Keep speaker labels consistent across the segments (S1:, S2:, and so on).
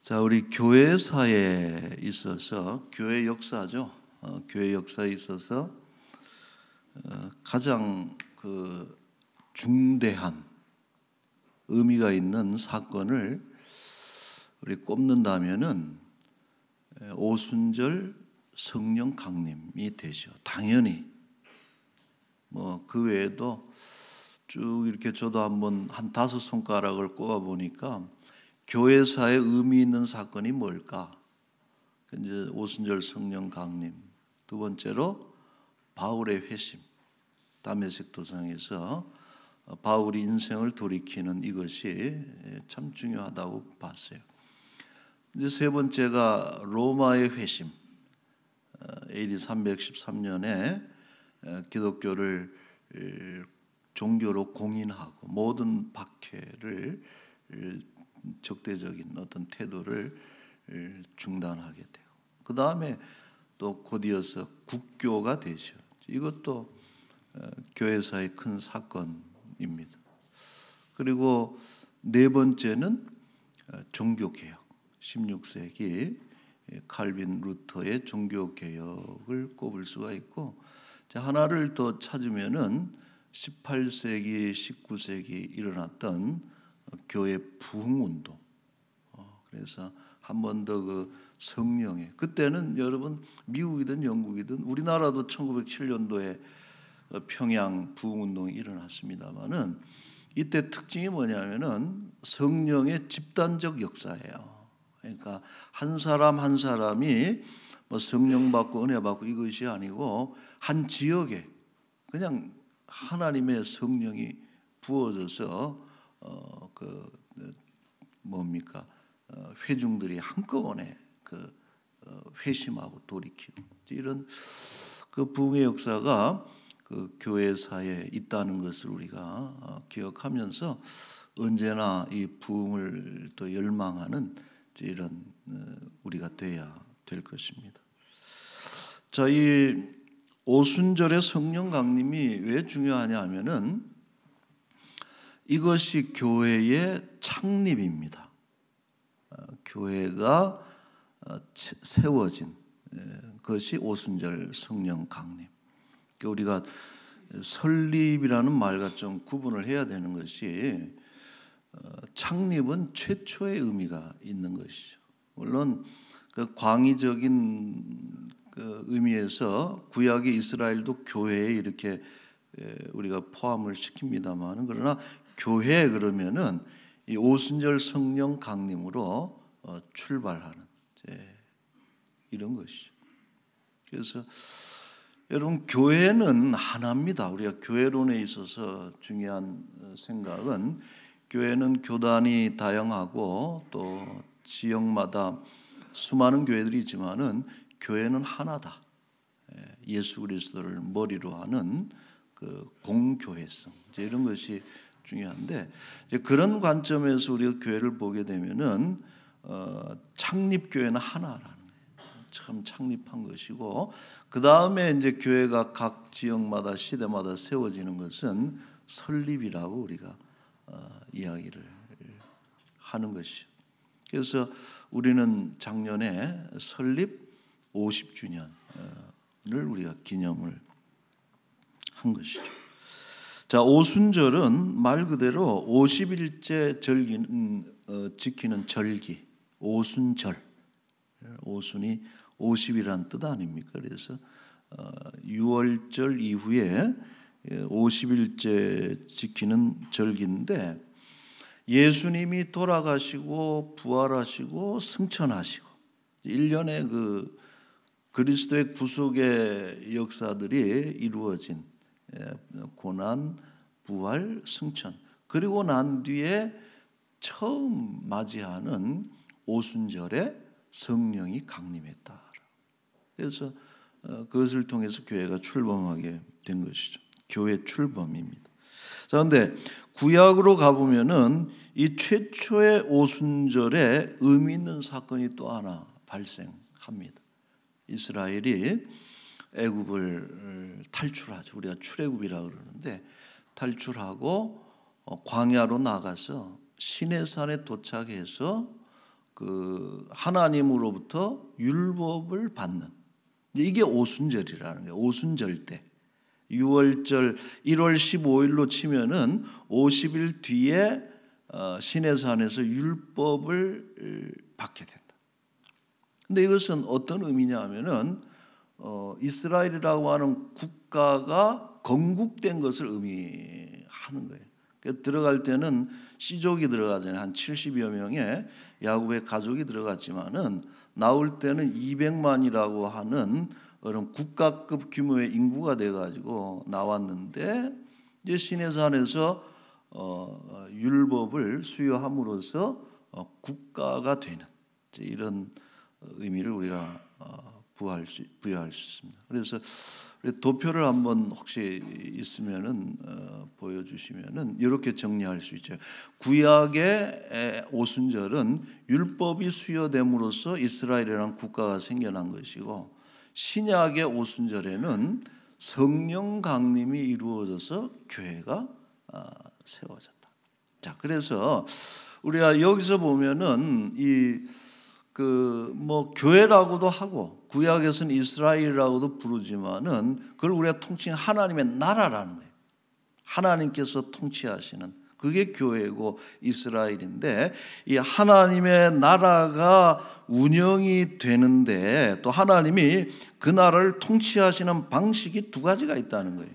S1: 자, 우리 교회사에 있어서 교회 역사죠. 교회 역사에 있어서 가장 중대한 의미가 있는 사건을 우리 꼽는다면은 오순절 성령 강림이 되죠. 당연히 그 외에도 쭉 이렇게 저도 한번 한 5손가락을 꼽아 보니까 교회사에 의미 있는 사건이 뭘까? 이제 오순절 성령 강림, 두 번째로 바울의 회심, 다메섹 도상에서 바울이 인생을 돌이키는 이것이 참 중요하다고 봤어요. 이제 세 번째가 로마의 회심, AD 313년에 기독교를 종교로 공인하고 모든 박해를 적대적인 어떤 태도를 중단하게 돼요. 그 다음에 또 곧이어서 국교가 되죠. 이것도 교회사의 큰 사건입니다. 그리고 네 번째는 종교개혁. 16세기 칼빈 루터의 종교개혁을 꼽을 수가 있고, 하나를 더 찾으면은 18세기, 19세기 일어났던 교회 부흥운동. 그래서 한 번 더 성령의, 그때는 여러분 미국이든 영국이든 우리나라도 1907년도에 평양 부흥운동이 일어났습니다만은 이때 특징이 뭐냐면은 성령의 집단적 역사예요. 그러니까 한 사람 한 사람이 성령 받고 은혜 받고 이것이 아니고 한 지역에 그냥 하나님의 성령이 부어져서 회중들이 한꺼번에 회심하고 돌이키고 이런 부흥의 역사가 교회사에 있다는 것을 우리가 기억하면서 언제나 이 부흥을 또 열망하는 이런 우리가 돼야 될 것입니다. 자, 이 오순절의 성령 강림이 왜 중요하냐 하면은 이것이 교회의 창립입니다. 교회가 세워진 것이 오순절 성령 강림. 우리가 설립이라는 말과 좀 구분을 해야 되는 것이 창립은 최초의 의미가 있는 것이죠. 물론 광의적인 의미에서 구약의 이스라엘도 교회에 이렇게 우리가 포함을 시킵니다만, 그러나 교회 그러면은 이 오순절 성령 강림으로 출발하는 이런 것이죠. 그래서 여러분, 교회는 하나입니다. 우리가 교회론에 있어서 중요한 생각은 교회는 교단이 다양하고 또 지역마다 수많은 교회들이 있지만은 교회는 하나다. 예수 그리스도를 머리로 하는 공교회성, 이런 것이 중요한데, 그런 관점에서 우리가 교회를 보게 되면은 창립 교회는 하나라는 거예요. 참 창립한 것이고, 그 다음에 이제 교회가 각 지역마다 시대마다 세워지는 것은 설립이라고 우리가 이야기를 하는 것이죠. 그래서 우리는 작년에 설립 50주년을 우리가 기념을 한 것이죠. 자, 오순절은 말 그대로 50일째 지키는 절기, 오순절. 오순이 50이라는 뜻 아닙니까? 그래서 6월절 이후에 50일째 지키는 절기인데, 예수님이 돌아가시고 부활하시고 승천하시고 1년의 그리스도의 구속의 역사들이 이루어진 고난, 부활, 승천, 그리고 난 뒤에 처음 맞이하는 오순절에 성령이 강림했다. 그래서 그것을 통해서 교회가 출범하게 된 것이죠. 교회 출범입니다. 자, 그런데 구약으로 가보면은 이 최초의 오순절에 의미 있는 사건이 또 하나 발생합니다. 이스라엘이 애굽을 탈출하죠. 우리가 출애굽이라고 그러는데, 탈출하고 광야로 나가서 시내산에 도착해서 그 하나님으로부터 율법을 받는, 이게 오순절이라는 거예요. 오순절 때 6월절 1월 15일로 치면은 50일 뒤에 시내산에서 율법을 받게 된다. 근데 이것은 어떤 의미냐 하면은 이스라엘이라고 하는 국가가 건국된 것을 의미하는 거예요. 그러니까 들어갈 때는 씨족이 들어가잖아요. 한 70여 명의 야곱의 가족이 들어갔지만은 나올 때는 200만이라고 하는 그런 국가급 규모의 인구가 돼가지고 나왔는데, 이제 시내산에서 율법을 수여함으로써 국가가 되는 이런 의미를 우리가 부여할 수 있습니다. 그래서 도표를 한번 혹시 있으면은 보여주시면은 이렇게 정리할 수 있죠. 구약의 오순절은 율법이 수여됨으로써 이스라엘이라는 국가가 생겨난 것이고, 신약의 오순절에는 성령 강림이 이루어져서 교회가 세워졌다. 자, 그래서 우리가 여기서 보면은 교회라고도 하고 구약에서는 이스라엘이라고도 부르지만은 그걸 우리가 통칭 하나님의 나라라는 거예요. 하나님께서 통치하시는 그게 교회고 이스라엘인데, 이 하나님의 나라가 운영이 되는데 또 하나님이 그 나라를 통치하시는 방식이 두 가지가 있다는 거예요.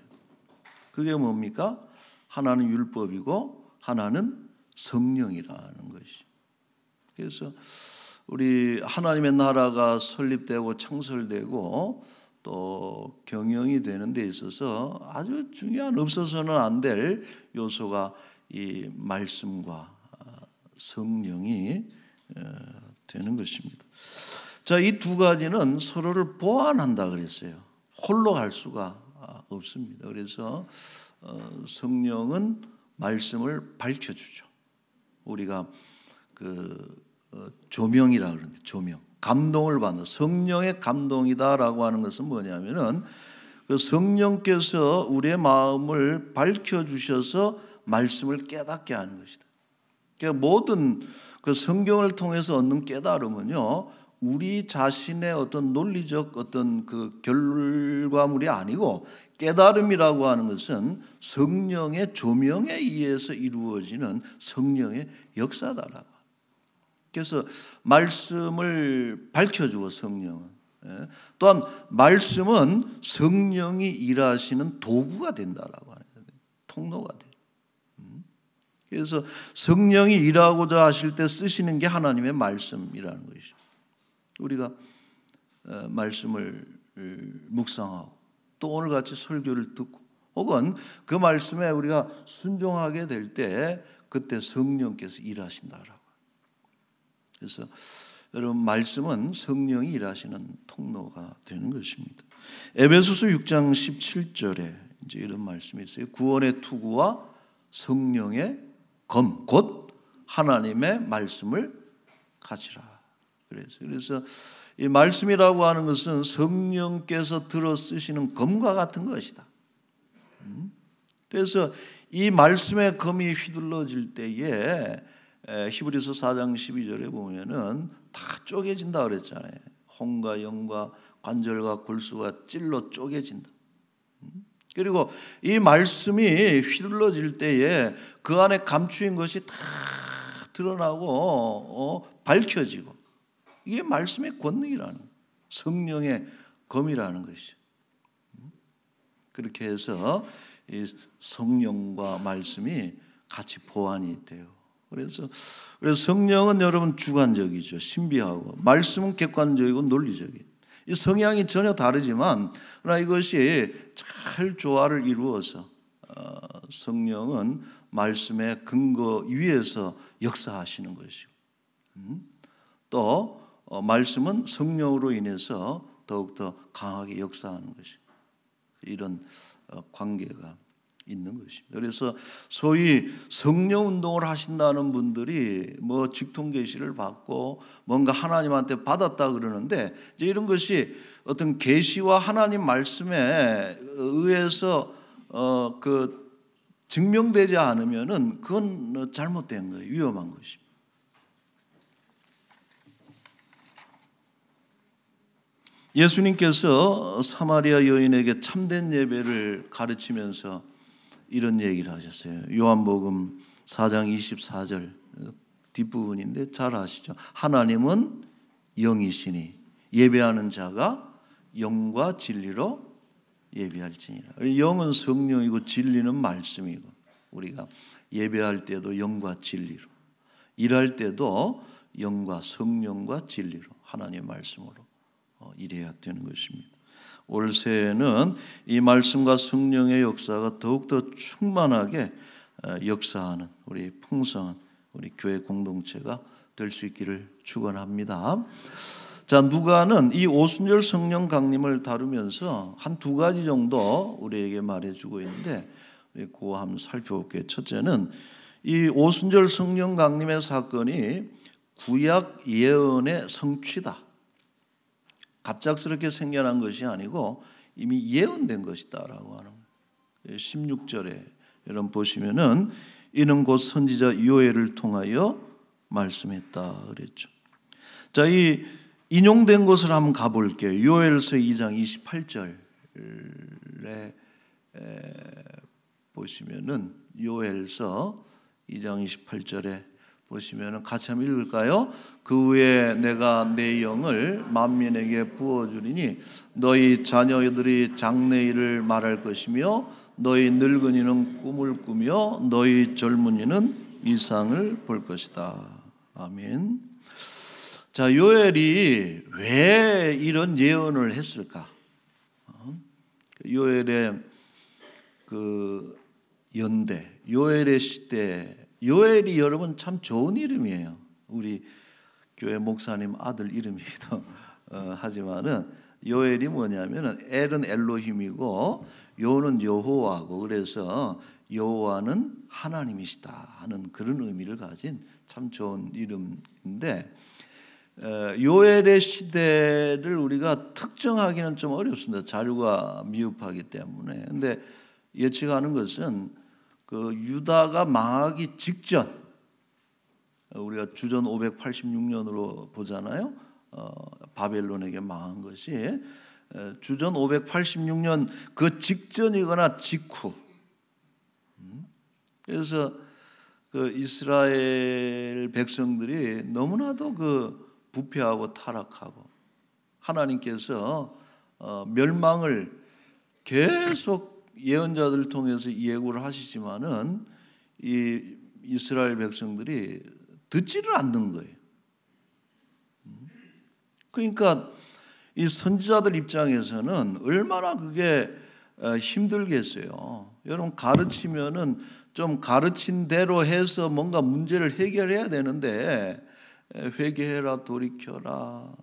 S1: 그게 뭡니까? 하나는 율법이고 하나는 성령이라는 것이. 그래서 우리 하나님의 나라가 설립되고 창설되고 또 경영이 되는 데 있어서 아주 중요한, 없어서는 안 될 요소가 이 말씀과 성령이 되는 것입니다. 자, 이 두 가지는 서로를 보완한다 그랬어요. 홀로 갈 수가 없습니다. 그래서 성령은 말씀을 밝혀주죠. 우리가 조명이라 그러는데, 조명, 감동을 받는, 성령의 감동이다라고 하는 것은 뭐냐면은 그 성령께서 우리의 마음을 밝혀주셔서 말씀을 깨닫게 하는 것이다. 그러니까 모든 그 성경을 통해서 얻는 깨달음은요, 우리 자신의 어떤 논리적 어떤 그 결과물이 아니고, 깨달음이라고 하는 것은 성령의 조명에 의해서 이루어지는 성령의 역사다라고. 그래서 말씀을 밝혀주고 성령은, 또한 말씀은 성령이 일하시는 도구가 된다라고 하는 거예요. 통로가 돼요. 그래서 성령이 일하고자 하실 때 쓰시는 게 하나님의 말씀이라는 것이죠. 우리가 말씀을 묵상하고 또 오늘같이 설교를 듣고 혹은 그 말씀에 우리가 순종하게 될 때 그때 성령께서 일하신다라고. 그래서 여러분, 말씀은 성령이 일하시는 통로가 되는 것입니다. 에베소서 6장 17절에 이제 이런 말씀이 있어요. 구원의 투구와 성령의 검, 곧 하나님의 말씀을 가지라. 그래서 이 말씀이라고 하는 것은 성령께서 들어 쓰시는 검과 같은 것이다. 그래서 이 말씀의 검이 휘둘러질 때에 히브리서 4장 12절에 보면은 다 쪼개진다 그랬잖아요. 혼과 영과 관절과 골수가 찔러 쪼개진다. 그리고 이 말씀이 휘둘러질 때에 그 안에 감추인 것이 다 드러나고 밝혀지고, 이게 말씀의 권능이라는, 성령의 검이라는 것이죠. 그렇게 해서 이 성령과 말씀이 같이 보완이 돼요. 그래서 성령은 여러분 주관적이죠. 신비하고, 말씀은 객관적이고 논리적이에요. 이 성향이 전혀 다르지만 그러나 이것이 잘 조화를 이루어서 성령은 말씀의 근거 위에서 역사하시는 것이고, 또 말씀은 성령으로 인해서 더욱더 강하게 역사하는 것이고, 이런 관계가 있는 것입니다. 그래서 소위 성령 운동을 하신다는 분들이 뭐 직통 계시를 받고 뭔가 하나님한테 받았다 그러는데, 이제 이런 것이 어떤 계시와 하나님 말씀에 의해서 증명되지 않으면은 그건 잘못된 거예요. 위험한 것입니다. 예수님께서 사마리아 여인에게 참된 예배를 가르치면서 이런 얘기를 하셨어요. 요한복음 4장 24절 뒷부분인데 잘 아시죠? 하나님은 영이시니 예배하는 자가 영과 진리로 예배할지니라. 영은 성령이고 진리는 말씀이고, 우리가 예배할 때도 영과 진리로, 일할 때도 영과 성령과 진리로 하나님의 말씀으로 일해야 되는 것입니다. 올 새해는 이 말씀과 성령의 역사가 더욱더 충만하게 역사하는 우리 풍성한 우리 교회 공동체가 될 수 있기를 축원합니다. 자, 누가는 이 오순절 성령 강림을 다루면서 한 두 가지 정도 우리에게 말해주고 있는데, 그거 한번 살펴볼게요. 첫째는 이 오순절 성령 강림의 사건이 구약 예언의 성취다. 갑작스럽게 생겨난 것이 아니고 이미 예언된 것이다라고 하는 거예요. 16절에 여러분 보시면은 이는 곧 선지자 요엘을 통하여 말씀했다 그랬죠. 자, 이 인용된 것을 한번 가볼게요. 요엘서 2장 28절에 보시면은 요엘서 2장 28절에 보시면은 같이 한번 읽을까요? 그 후에 내가 내 영을 만민에게 부어주리니 너희 자녀들이 장래일을 말할 것이며 너희 늙은이는 꿈을 꾸며 너희 젊은이는 이상을 볼 것이다. 아멘. 자, 요엘이 왜 이런 예언을 했을까? 요엘의 그 연대, 요엘의 시대. 요엘이 여러분 참 좋은 이름이에요. 우리 교회 목사님 아들 이름이기도 하지만은 요엘이 뭐냐면은 엘은 엘로힘이고 요는 여호와고, 그래서 여호와는 하나님이시다 하는 그런 의미를 가진 참 좋은 이름인데, 요엘의 시대를 우리가 특정하기는 좀 어렵습니다. 자료가 미흡하기 때문에. 근데 예측하는 것은 그 유다가 망하기 직전, 우리가 주전 586년으로 보잖아요. 바벨론에게 망한 것이 주전 586년 그 직전이거나 직후. 그래서 그 이스라엘 백성들이 너무나도 그 부패하고 타락하고 하나님께서 멸망을 계속 예언자들을 통해서 예고를 하시지만은 이 이스라엘 백성들이 듣지를 않는 거예요. 그러니까 이 선지자들 입장에서는 얼마나 그게 힘들겠어요. 여러분, 가르치면은 좀 가르친 대로 해서 뭔가 문제를 해결해야 되는데, 회개해라, 돌이켜라,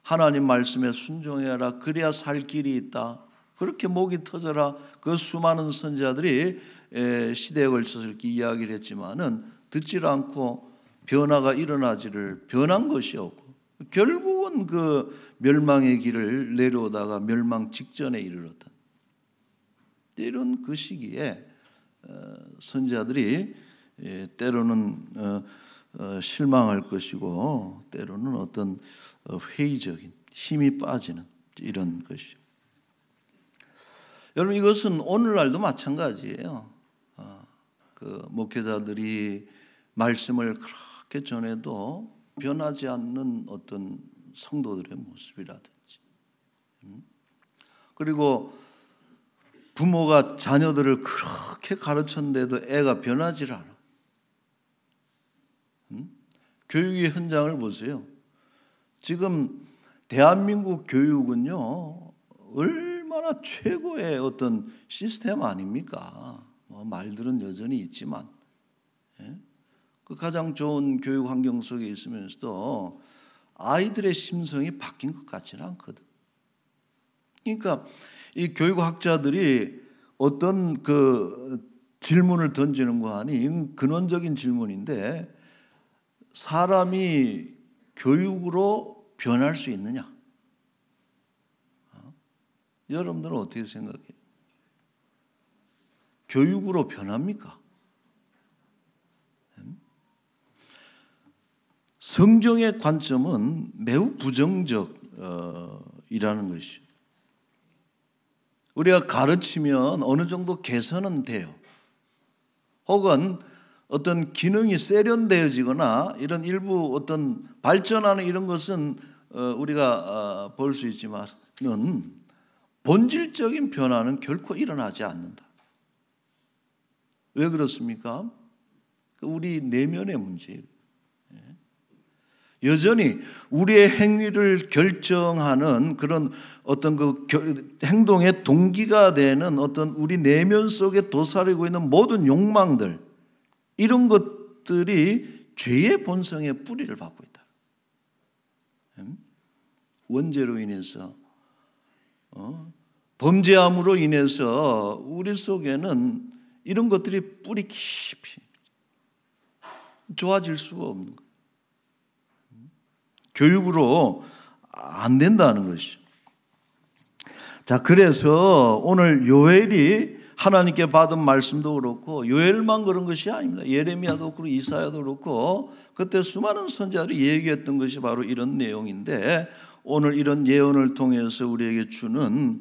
S1: 하나님 말씀에 순종해라, 그래야 살 길이 있다, 그렇게 목이 터져라, 그 수많은 선지자들이 시대에 걸쳐서 이렇게 이야기를 했지만은 듣지를 않고 변화가 변한 것이 없고, 결국은 그 멸망의 길을 내려오다가 멸망 직전에 이르렀다. 이런 그 시기에 선지자들이 때로는 실망할 것이고 때로는 어떤 회의적인 힘이 빠지는 이런 것이죠. 여러분, 이것은 오늘날도 마찬가지예요. 그 목회자들이 말씀을 그렇게 전해도 변하지 않는 어떤 성도들의 모습이라든지, 그리고 부모가 자녀들을 그렇게 가르쳤는데도 애가 변하지 않아. 교육의 현장을 보세요. 지금 대한민국 교육은요, 얼마나 최고의 어떤 시스템 아닙니까? 뭐 말들은 여전히 있지만, 그 가장 좋은 교육 환경 속에 있으면서도 아이들의 심성이 바뀐 것 같지는 않거든. 그러니까 이 교육학자들이 어떤 그 질문을 던지는 거 아니, 근원적인 질문인데, 사람이 교육으로 변할 수 있느냐? 여러분들은 어떻게 생각해요? 교육으로 변합니까? 성경의 관점은 매우 부정적 일하는 것이죠. 우리가 가르치면 어느 정도 개선은 돼요. 혹은 어떤 기능이 세련되어지거나 이런 일부 어떤 발전하는 이런 것은 우리가 볼 수 있지만은 본질적인 변화는 결코 일어나지 않는다. 왜 그렇습니까? 우리 내면의 문제예요. 여전히 우리의 행위를 결정하는 그런 어떤 그 행동의 동기가 되는 어떤 우리 내면 속에 도사리고 있는 모든 욕망들, 이런 것들이 죄의 본성의 뿌리를 받고 있다. 원죄로 인해서 범죄함으로 인해서 우리 속에는 이런 것들이 뿌리 깊이 좋아질 수가 없는 거예요. 교육으로 안 된다는 것이죠. 자, 그래서 오늘 요엘이 하나님께 받은 말씀도 그렇고 요엘만 그런 것이 아닙니다. 예레미야도 그렇고 이사야도 그렇고 그때 수많은 선지자들이 얘기했던 것이 바로 이런 내용인데, 오늘 이런 예언을 통해서 우리에게 주는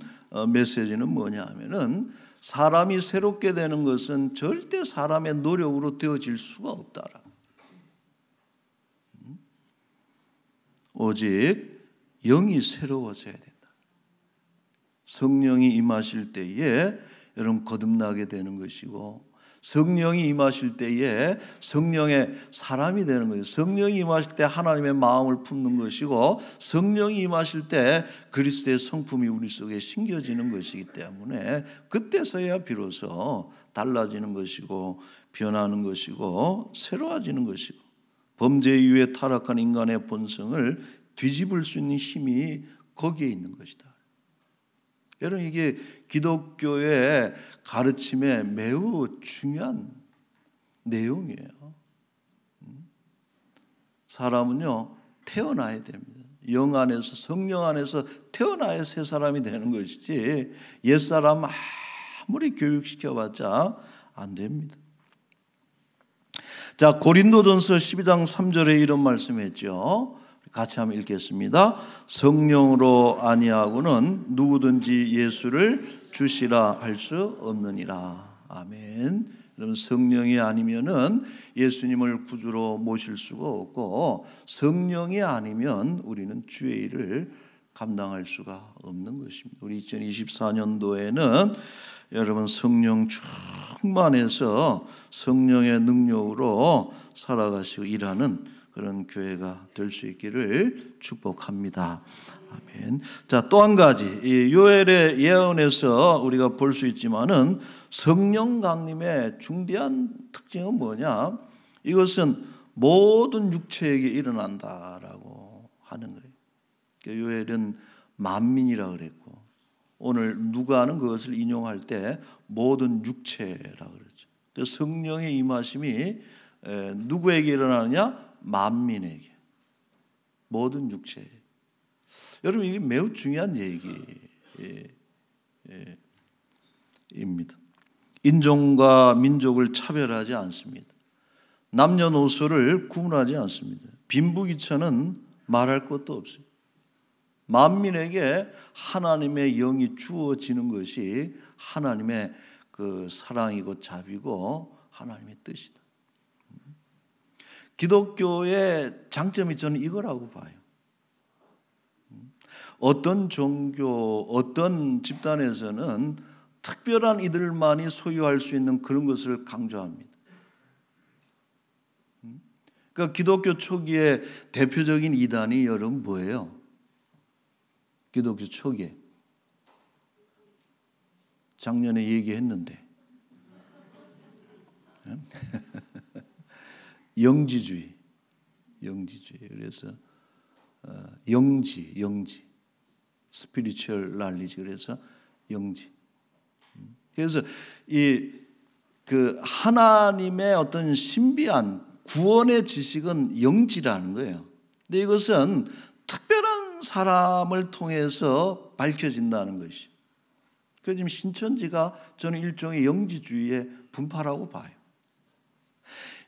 S1: 메시지는 뭐냐 하면은, 사람이 새롭게 되는 것은 절대 사람의 노력으로 되어질 수가 없다라고. 오직 영이 새로워져야 된다. 성령이 임하실 때에 여러분 거듭나게 되는 것이고, 성령이 임하실 때에 성령의 사람이 되는 거예요. 성령이 임하실 때 하나님의 마음을 품는 것이고, 성령이 임하실 때 그리스도의 성품이 우리 속에 심겨지는 것이기 때문에 그때서야 비로소 달라지는 것이고 변하는 것이고 새로워지는 것이고, 범죄 이후에 타락한 인간의 본성을 뒤집을 수 있는 힘이 거기에 있는 것이다. 여러분, 이게 기독교의 가르침에 매우 중요한 내용이에요. 사람은요, 태어나야 됩니다. 영 안에서, 성령 안에서 태어나야 새 사람이 되는 것이지 옛사람 아무리 교육시켜봤자 안 됩니다. 자, 고린도전서 12장 3절에 이런 말씀했죠. 같이 한번 읽겠습니다. 성령으로 아니하고는 누구든지 예수를 주시라 할 수 없느니라. 아멘. 여러분, 성령이 아니면은 예수님을 구주로 모실 수가 없고, 성령이 아니면 우리는 주의 일을 감당할 수가 없는 것입니다. 우리 2024년도에는 여러분 성령 충만해서 성령의 능력으로 살아가시고 일하는 그런 교회가 될 수 있기를 축복합니다. 아멘. 자, 또 한 가지, 이 요엘의 예언에서 우리가 볼 수 있지만은 성령 강림의 중대한 특징은 뭐냐? 이것은 모든 육체에게 일어난다라고 하는 거예요. 요엘은 만민이라 그랬고, 오늘 누가는 그것을 인용할 때 모든 육체라 그랬죠. 성령의 임하심이 누구에게 일어나느냐? 만민에게, 모든 육체에. 여러분, 이게 매우 중요한 얘기입니다. 인종과 민족을 차별하지 않습니다. 남녀노소를 구분하지 않습니다. 빈부귀천은 말할 것도 없어요. 만민에게 하나님의 영이 주어지는 것이 하나님의 그 사랑이고 자비고 하나님의 뜻이다. 기독교의 장점이 저는 이거라고 봐요. 어떤 종교, 어떤 집단에서는 특별한 이들만이 소유할 수 있는 그런 것을 강조합니다. 그러니까 기독교 초기에 대표적인 이단이 여러분 뭐예요? 기독교 초기에 작년에 얘기했는데 영지주의. 그래서 영지, 스피리추얼 날리지. 그래서 영지. 그래서 그 하나님의 어떤 신비한 구원의 지식은 영지라는 거예요. 근데 이것은 특별한 사람을 통해서 밝혀진다는 것이. 그래서 지금 신천지가 저는 일종의 영지주의의 분파라고 봐요.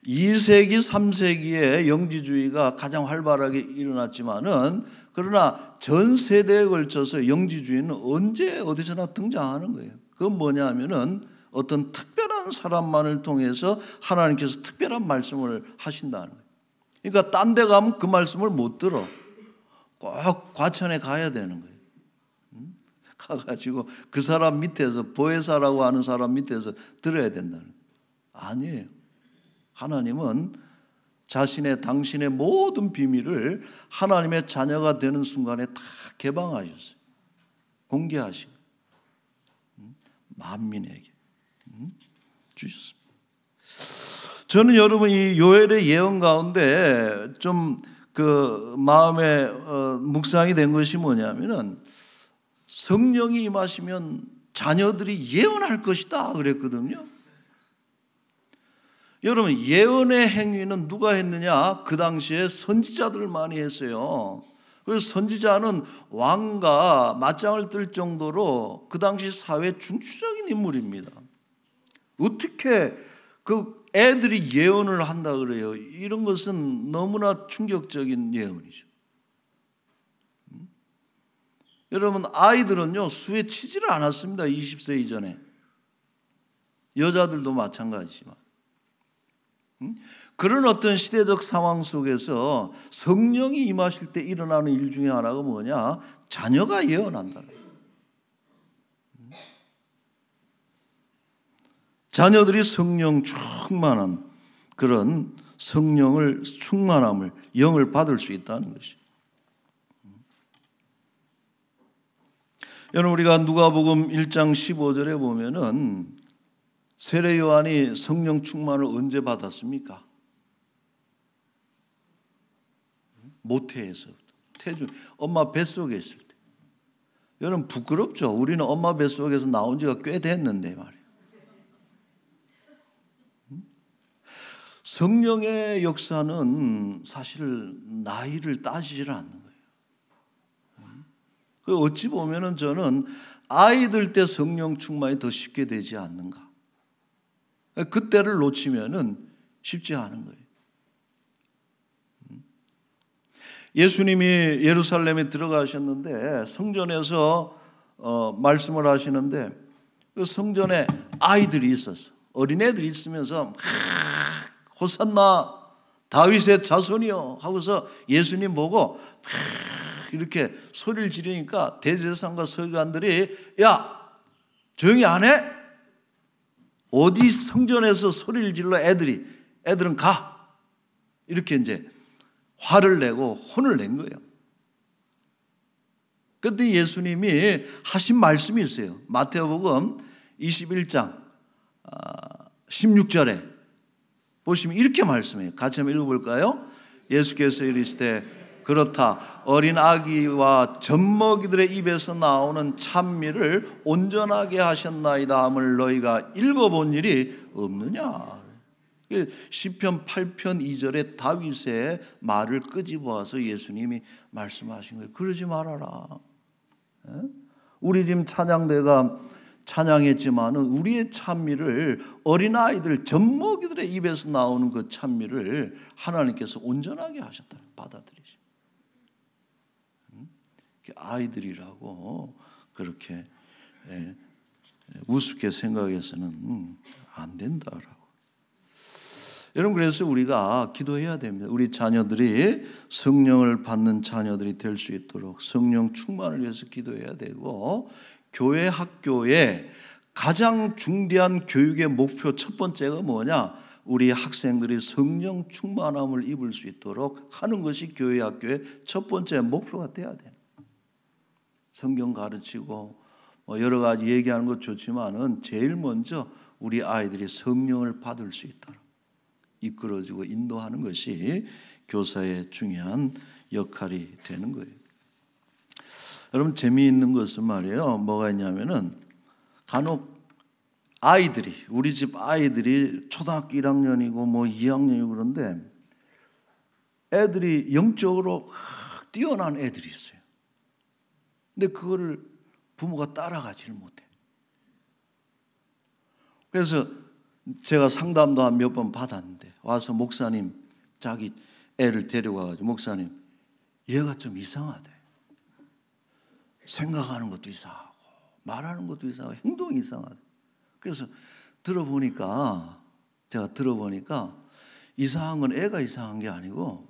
S1: 2세기, 3세기에 영지주의가 가장 활발하게 일어났지만은 그러나 전 세대에 걸쳐서 영지주의는 언제 어디서나 등장하는 거예요. 그건 뭐냐 하면은 어떤 특별한 사람만을 통해서 하나님께서 특별한 말씀을 하신다는 거예요. 그러니까 딴 데 가면 그 말씀을 못 들어. 꼭 과천에 가야 되는 거예요. 가가지고 그 사람 밑에서 보혜사라고 하는 사람 밑에서 들어야 된다는 거예요. 아니에요. 하나님은 당신의 모든 비밀을 하나님의 자녀가 되는 순간에 다 개방하셨어요. 공개하시고 만민에게 주셨습니다. 저는 여러분 이 요엘의 예언 가운데 좀 그 마음에 묵상이 된 것이 뭐냐면은 성령이 임하시면 자녀들이 예언할 것이다 그랬거든요. 여러분 예언의 행위는 누가 했느냐? 그 당시에 선지자들 많이 했어요. 그래서 선지자는 왕과 맞짱을 뜰 정도로 그 당시 사회 중추적인 인물입니다. 어떻게 그 애들이 예언을 한다 그래요? 이런 것은 너무나 충격적인 예언이죠. 여러분 아이들은요 수에 치지를 않았습니다. 20세 이전에. 여자들도 마찬가지지만. 그런 어떤 시대적 상황 속에서 성령이 임하실 때 일어나는 일 중에 하나가 뭐냐? 자녀가 예언한다. 자녀들이 성령 충만한 그런 성령을 충만함을 영을 받을 수 있다는 것이. 여러분 우리가 누가복음 1장 15절에 보면은 세례 요한이 성령 충만을 언제 받았습니까? 모태에서부터. 태중 엄마 뱃속에 있을 때. 여러분 부끄럽죠? 우리는 엄마 뱃속에서 나온 지가 꽤 됐는데 말이에요. 성령의 역사는 사실 나이를 따지질 않는 거예요. 어찌 보면은 저는 아이들 때 성령 충만이 더 쉽게 되지 않는가. 그때를 놓치면은 쉽지 않은 거예요. 예수님이 예루살렘에 들어가셨는데 성전에서 말씀을 하시는데 그 성전에 아이들이 있었어. 어린애들이 있으면서 호산나 다윗의 자손이요 하고서 예수님 보고 이렇게 소리를 지르니까 대제사장과 서기관들이 야 조용히 안 해? 어디 성전에서 소리를 질러 애들은 가 이렇게 이제 화를 내고 혼을 낸 거예요. 그때 예수님이 하신 말씀이 있어요. 마태복음 21장 16절에 보시면 이렇게 말씀해요. 같이 한번 읽어볼까요? 예수께서 이르시되 그렇다 어린 아기와 젖먹이들의 입에서 나오는 찬미를 온전하게 하셨나이다 함을 너희가 읽어본 일이 없느냐. 시편 8편 2절에 다윗의 말을 끄집어와서 예수님이 말씀하신 거예요. 그러지 말아라. 우리 지금 찬양대가 찬양했지만은 우리의 찬미를 어린아이들 젖먹이들의 입에서 나오는 그 찬미를 하나님께서 온전하게 하셨다. 받아들이시. 아이들이라고 그렇게 우습게 생각해서는 안 된다라고. 여러분 그래서 우리가 기도해야 됩니다. 우리 자녀들이 성령을 받는 자녀들이 될 수 있도록 성령 충만을 위해서 기도해야 되고 교회 학교에 가장 중대한 교육의 목표 첫 번째가 뭐냐? 우리 학생들이 성령 충만함을 입을 수 있도록 하는 것이 교회 학교의 첫 번째 목표가 돼야 돼요. 성경 가르치고 여러 가지 얘기하는 것 좋지만은 제일 먼저 우리 아이들이 성령을 받을 수 있도록 이끌어주고 인도하는 것이 교사의 중요한 역할이 되는 거예요. 여러분 재미있는 것은 말이에요. 뭐가 있냐면은 간혹 아이들이 우리 집 아이들이 초등학교 1학년이고 뭐 2학년이고 그런데 애들이 영적으로 뛰어난 애들이 있어요. 근데 그거를 부모가 따라가지를 못해. 그래서 제가 상담도 한 몇 번 받았는데 와서 목사님 자기 애를 데려가가지고 목사님 얘가 좀 이상하대. 생각하는 것도 이상하고 말하는 것도 이상하고 행동이 이상하대. 그래서 제가 들어보니까 이상한 건 애가 이상한 게 아니고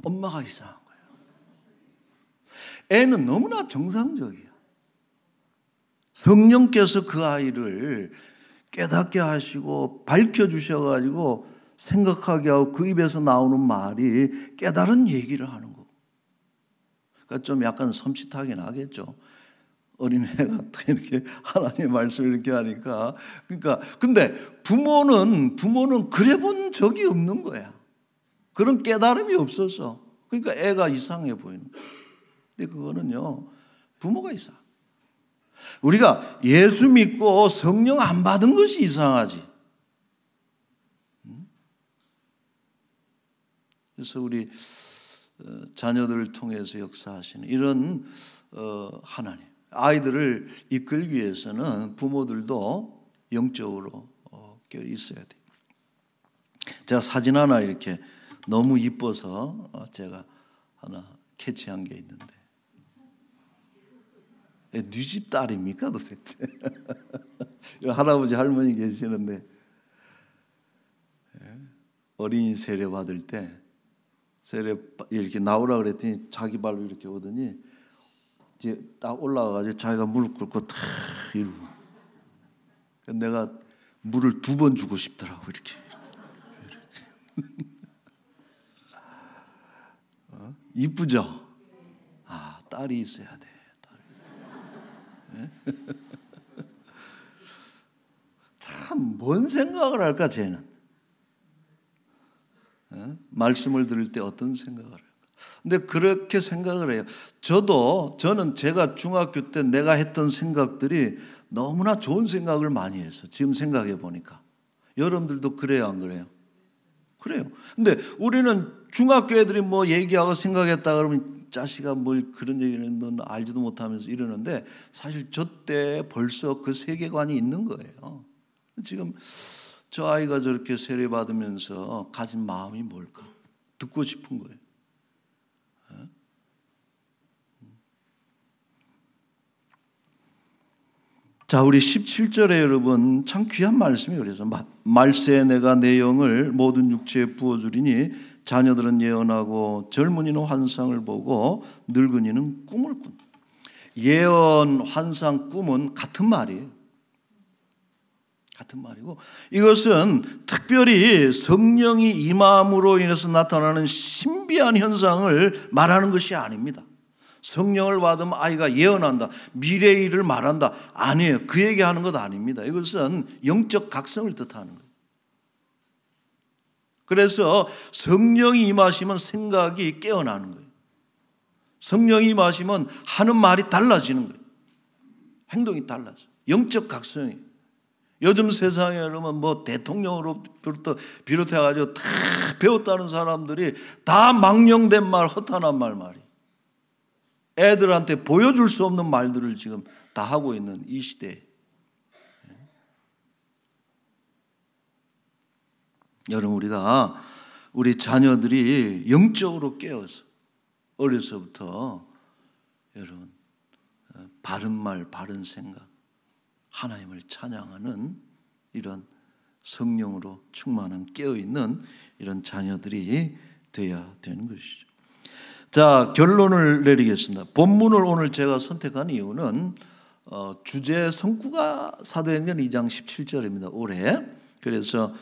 S1: 엄마가 이상한 거예요. 애는 너무나 정상적이야. 성령께서 그 아이를 깨닫게 하시고 밝혀주셔가지고 생각하게 하고 그 입에서 나오는 말이 깨달은 얘기를 하는 거고. 그러니까 좀 약간 섬찟하긴 하겠죠. 어린애가 이렇게 하나님의 말씀을 이렇게 하니까. 그러니까 근데 부모는 그래 본 적이 없는 거야. 그런 깨달음이 없어서. 그러니까 애가 이상해 보이는 거야. 근데 그거는요, 부모가 이상. 우리가 예수 믿고 성령 안 받은 것이 이상하지. 그래서 우리 자녀들을 통해서 역사하시는 이런 하나님, 아이들을 이끌기 위해서는 부모들도 영적으로 깨어 있어야 돼요. 제가 사진 하나 이렇게 너무 이뻐서 제가 하나 캐치한 게 있는데, 네 집 딸입니까 도대체? 할아버지 할머니 계시는데 어린이 세례 받을 때 세례 이렇게 나오라 그랬더니 자기 발로 이렇게 오더니 이제 딱 올라가가지고 자기가 무릎 꿇고 탁 이러고, 내가 물을 2번 주고 싶더라고 이렇게. 이쁘죠? 아, 딸이 있어야 돼. 참 뭔 생각을 할까 쟤는? 말씀을 들을 때 어떤 생각을 할까? 근데 그렇게 생각을 해요. 저는 제가 중학교 때 내가 했던 생각들이 너무나 좋은 생각을 많이 해서 지금 생각해 보니까 여러분들도 그래요, 안 그래요? 그래요. 근데 우리는 중학교 애들이 뭐 얘기하고 생각했다 그러면 자식아 뭘 그런 얘기는 넌 알지도 못하면서 이러는데 사실 저 때 벌써 그 세계관이 있는 거예요. 지금 저 아이가 저렇게 세례 받으면서 가진 마음이 뭘까? 듣고 싶은 거예요. 자, 우리 17절에 여러분 참 귀한 말씀이에요. 그래서 말세에 내가 내 영을 모든 육체에 부어주리니 자녀들은 예언하고 젊은이는 환상을 보고 늙은이는 꿈을 꾼다. 예언, 환상, 꿈은 같은 말이에요. 같은 말이고 이것은 특별히 성령이 임함으로 인해서 나타나는 신비한 현상을 말하는 것이 아닙니다. 성령을 받으면 아이가 예언한다, 미래의 일을 말한다, 아니에요. 그 얘기하는 것 아닙니다. 이것은 영적 각성을 뜻하는 거예요. 그래서 성령이 임하시면 생각이 깨어나는 거예요. 성령이 임하시면 하는 말이 달라지는 거예요. 행동이 달라져. 영적 각성이. 요즘 세상에 그러면 뭐 대통령으로부터 비롯해가지고 다 배웠다는 사람들이 다 망령된 말, 허탄한 말이. 애들한테 보여줄 수 없는 말들을 지금 다 하고 있는 이 시대에. 여러분, 우리 자녀들이 영적으로 깨어서 어려서부터 여러분 바른 말, 바른 생각, 하나님을 찬양하는 이런 성령으로 충만한 깨어있는 이런 자녀들이 되어야 되는 것이죠. 자, 결론을 내리겠습니다. 본문을 오늘 제가 선택한 이유는 주제 성구가 사도행전 2장 17절입니다. 올해. 그래서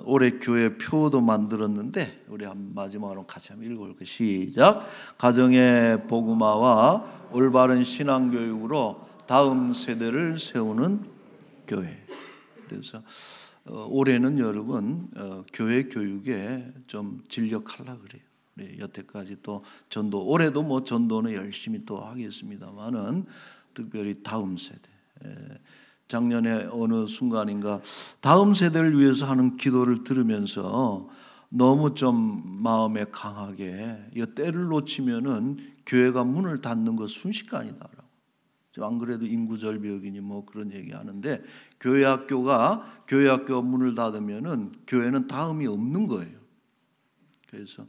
S1: 올해 교회 표도 만들었는데 우리 마지막으로 같이 한번 읽어볼게요. 시작. 가정의 복음화와 올바른 신앙교육으로 다음 세대를 세우는 교회. 그래서 올해는 여러분 교회 교육에 좀 진력하려고 그래요. 네, 여태까지 또 전도, 올해도 뭐 전도는 열심히 또 하겠습니다만은 특별히 다음 세대. 작년에 어느 순간인가 다음 세대를 위해서 하는 기도를 들으면서 너무 좀 마음에 강하게 이 때를 놓치면은 교회가 문을 닫는 것 순식간이다라고. 안 그래도 인구 절벽이니 뭐 그런 얘기 하는데 교회 학교가 문을 닫으면은 교회는 다음이 없는 거예요. 그래서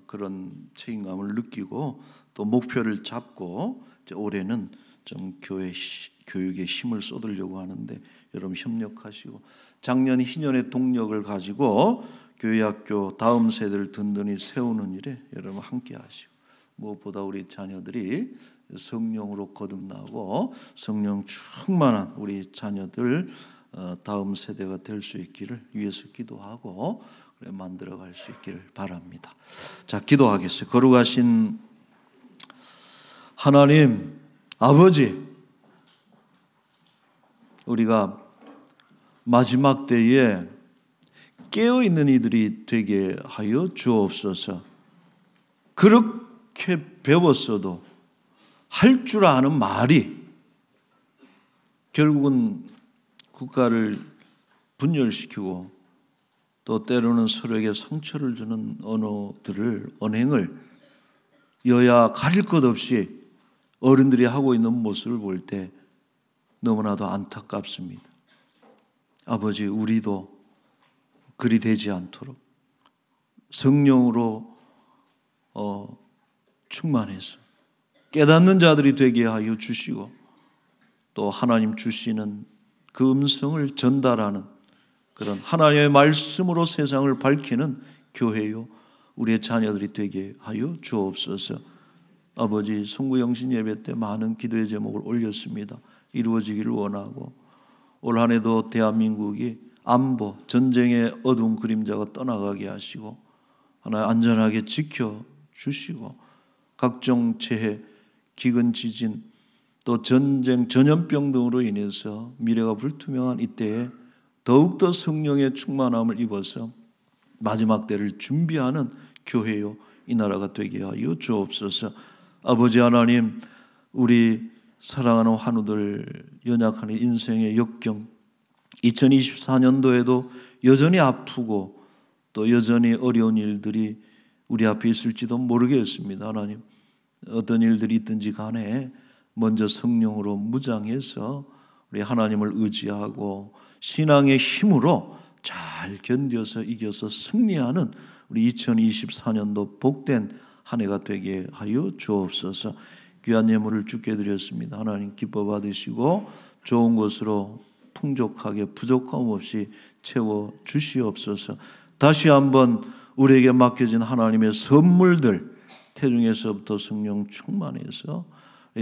S1: 그런 책임감을 느끼고 또 목표를 잡고 올해는 좀 교육에 힘을 쏟으려고 하는데 여러분 협력하시고 작년 희년의 동력을 가지고 교회 학교 다음 세대를 든든히 세우는 일에 여러분 함께 하시고 무엇보다 우리 자녀들이 성령으로 거듭나고 성령 충만한 우리 자녀들 다음 세대가 될 수 있기를 위해서 기도하고 만들어갈 수 있기를 바랍니다. 자, 기도하겠어요. 거룩하신 하나님 아버지, 우리가 마지막 때에 깨어있는 이들이 되게 하여 주옵소서. 그렇게 배웠어도 할 줄 아는 말이 결국은 국가를 분열시키고 또 때로는 서로에게 상처를 주는 언행을 여야 가릴 것 없이 어른들이 하고 있는 모습을 볼 때 너무나도 안타깝습니다. 아버지, 우리도 그리 되지 않도록 성령으로 충만해서 깨닫는 자들이 되게 하여 주시고 또 하나님 주시는 그 음성을 전달하는 그런 하나님의 말씀으로 세상을 밝히는 교회요 우리의 자녀들이 되게 하여 주옵소서. 아버지, 송구영신 예배 때 많은 기도의 제목을 올렸습니다. 이루어지기를 원하고 올 한 해도 대한민국이 안보, 전쟁의 어두운 그림자가 떠나가게 하시고 하나 안전하게 지켜주시고 각종 재해, 기근, 지진, 또 전쟁, 전염병 등으로 인해서 미래가 불투명한 이때에 더욱더 성령의 충만함을 입어서 마지막 때를 준비하는 교회요 이 나라가 되게 하여 주옵소서. 아버지 하나님, 우리 사랑하는 환우들 연약한 인생의 역경 2024년도에도 여전히 아프고 또 여전히 어려운 일들이 우리 앞에 있을지도 모르겠습니다. 하나님, 어떤 일들이 있든지 간에 먼저 성령으로 무장해서 우리 하나님을 의지하고 신앙의 힘으로 잘 견뎌서 이겨서 승리하는 우리 2024년도 복된 한 해가 되게 하여 주옵소서. 귀한 예물을 주께 드렸습니다. 하나님 기뻐 받으시고 좋은 것으로 풍족하게 부족함 없이 채워 주시옵소서. 다시 한번 우리에게 맡겨진 하나님의 선물들 태중에서부터 성령 충만해서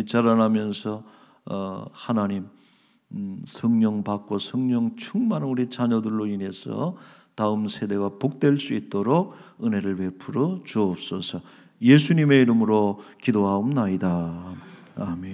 S1: 자라나면서 하나님 성령 받고 성령 충만한 우리 자녀들로 인해서 다음 세대가 복될 수 있도록 은혜를 베풀어 주옵소서. 예수님의 이름으로 기도하옵나이다. 아멘.